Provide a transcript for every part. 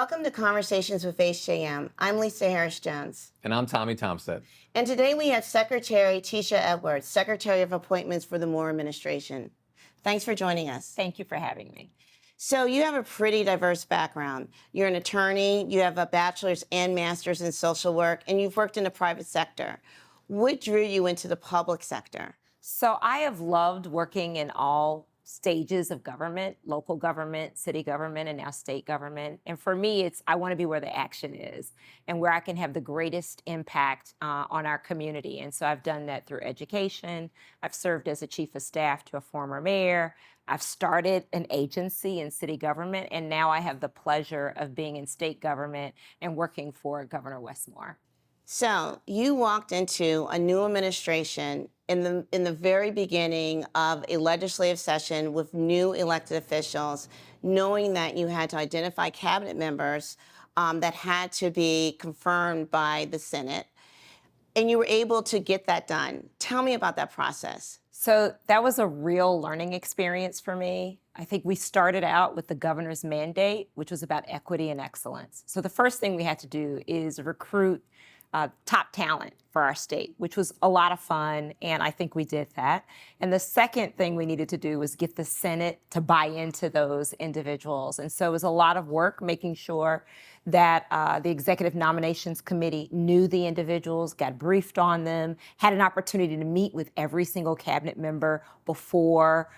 Welcome to Conversations with HJM. I'm Lisa Harris-Jones. And I'm Tommy Thompson. And today we have Secretary Tisha Edwards, Secretary of Appointments for the Moore administration. Thanks for joining us. Thank you for having me. So you have a pretty diverse background. You're an attorney, you have a bachelor's and master's in social work, and you've worked in the private sector. What drew you into the public sector? So I have loved working in all stages of government, local government, city government, and now state government. And for me, I want to be where the action is and where I can have the greatest impact on our community. And so I've done that through education. I've served as a chief of staff to a former mayor. I've started an agency in city government, and now I have the pleasure of being in state government and working for Governor Westmore. So you walked into a new administration in the very beginning of a legislative session with new elected officials, knowing that you had to identify cabinet members that had to be confirmed by the Senate, and you were able to get that done. Tell me about that process. So that was a real learning experience for me. I think we started out with the governor's mandate, which was about equity and excellence. So the first thing we had to do is recruit top talent for our state, which was a lot of fun, and I think we did that. And the second thing we needed to do was get the Senate to buy into those individuals. And so it was a lot of work making sure that the Executive Nominations Committee knew the individuals, got briefed on them, had an opportunity to meet with every single cabinet member before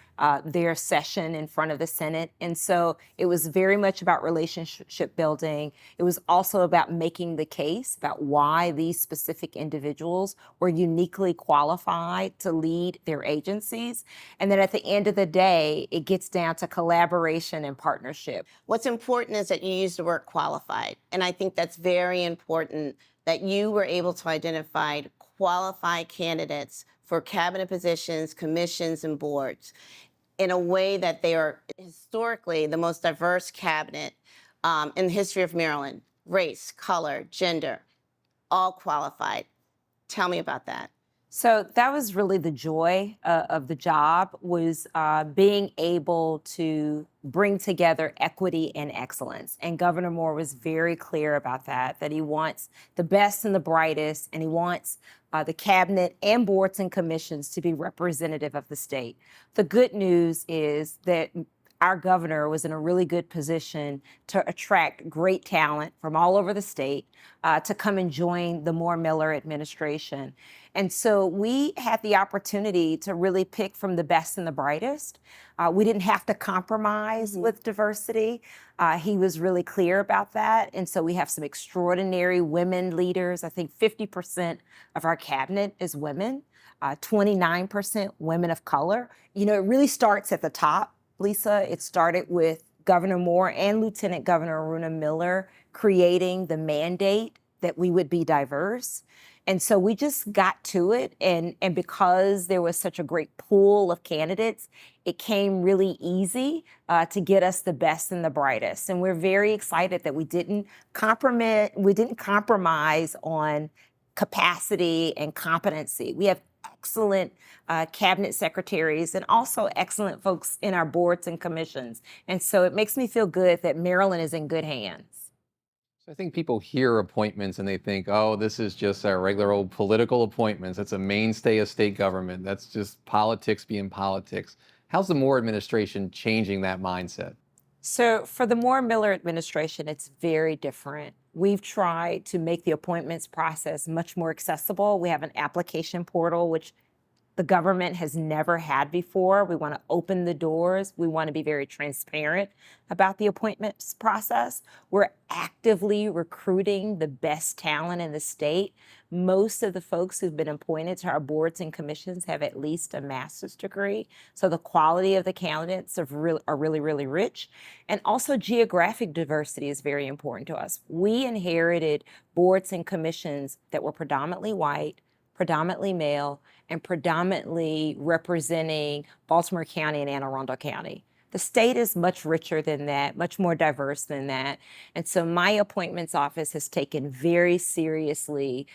their session in front of the Senate. And so it was very much about relationship building. It was also about making the case about why these specific individuals were uniquely qualified to lead their agencies. And then at the end of the day, it gets down to collaboration and partnership. What's important is that you use the word qualified. And I think that's very important that you were able to identify qualified candidates for cabinet positions, commissions, and boards in a way that they are historically the most diverse cabinet in the history of Maryland. Race, color, gender, all qualified. Tell me about that. So that was really the joy of the job, was being able to bring together equity and excellence. And Governor Moore was very clear about that he wants the best and the brightest, and he wants the cabinet and boards and commissions to be representative of the state. The good news is that our governor was in a really good position to attract great talent from all over the state to come and join the Moore-Miller administration. And so we had the opportunity to really pick from the best and the brightest. We didn't have to compromise with diversity. He was really clear about that. And so we have some extraordinary women leaders. I think 50% of our cabinet is women, 29% women of color. You know, it really starts at the top, Lisa. It started with Governor Moore and Lieutenant Governor Aruna Miller creating the mandate that we would be diverse. And so we just got to it. And because there was such a great pool of candidates, it came really easy to get us the best and the brightest. And we're very excited that we didn't compromise on capacity and competency. We have excellent cabinet secretaries and also excellent folks in our boards and commissions. And so it makes me feel good that Maryland is in good hands. So I think people hear appointments and they think, oh, this is just our regular old political appointments. That's a mainstay of state government. That's just politics being politics. How's the Moore administration changing that mindset? So for the Moore-Miller administration, it's very different. We've tried to make the appointments process much more accessible. We have an application portal, which the government has never had before. We want to open the doors. We want to be very transparent about the appointments process. We're actively recruiting the best talent in the state. Most of the folks who've been appointed to our boards and commissions have at least a master's degree. So the quality of the candidates are really, really rich. And also geographic diversity is very important to us. We inherited boards and commissions that were predominantly white, predominantly male, and predominantly representing Baltimore County and Anne Arundel County. The state is much richer than that, much more diverse than that. And so my appointments office has taken very seriously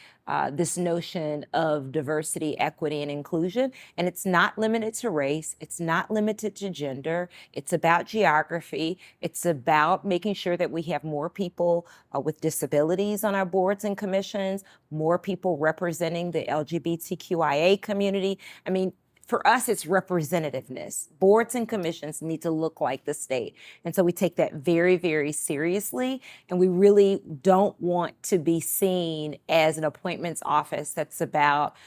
this notion of diversity, equity, and inclusion. And it's not limited to race. It's not limited to gender. It's about geography. It's about making sure that we have more people with disabilities on our boards and commissions, more people representing the LGBTQIA community. I mean, for us, it's representativeness. Boards and commissions need to look like the state. And so we take that very, very seriously. And we really don't want to be seen as an appointments office that's about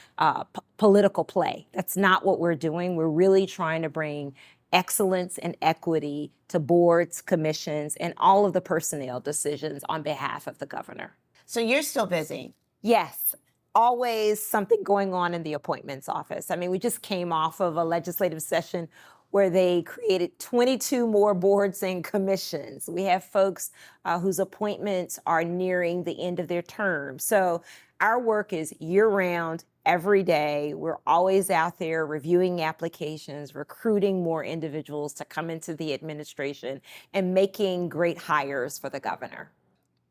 political play. That's not what we're doing. We're really trying to bring excellence and equity to boards, commissions, and all of the personnel decisions on behalf of the governor. So you're still busy. Yes, always something going on in the appointments office. I mean, we just came off of a legislative session where they created 22 more boards and commissions. We have folks whose appointments are nearing the end of their term. So our work is year-round, every day. We're always out there reviewing applications, recruiting more individuals to come into the administration, and making great hires for the governor.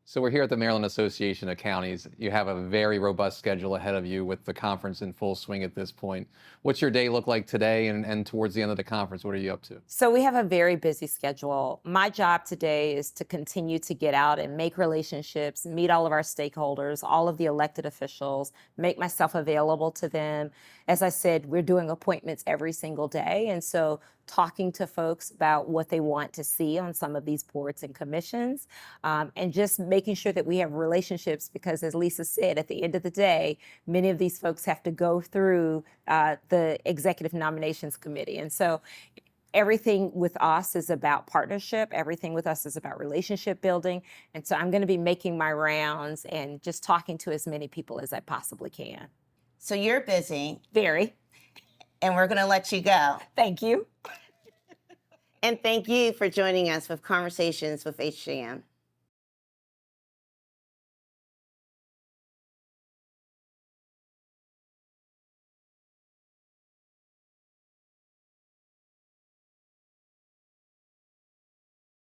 So we're here at the Maryland Association of Counties. You have a very robust schedule ahead of you with the conference in full swing at this point. What's your day look like today and towards the end of the conference? What are you up to? So we have a very busy schedule. My job today is to continue to get out and make relationships, meet all of our stakeholders, all of the elected officials, make myself available to them. As I said, we're doing appointments every single day. And so talking to folks about what they want to see on some of these boards and commissions, and just making sure that we have relationships, because as Lisa said, at the end of the day, many of these folks have to go through the Executive Nominations Committee. And so everything with us is about partnership. Everything with us is about relationship building. And so I'm going to be making my rounds and just talking to as many people as I possibly can. So you're busy. Very. And we're going to let you go. Thank you. And thank you for joining us with Conversations with HJM.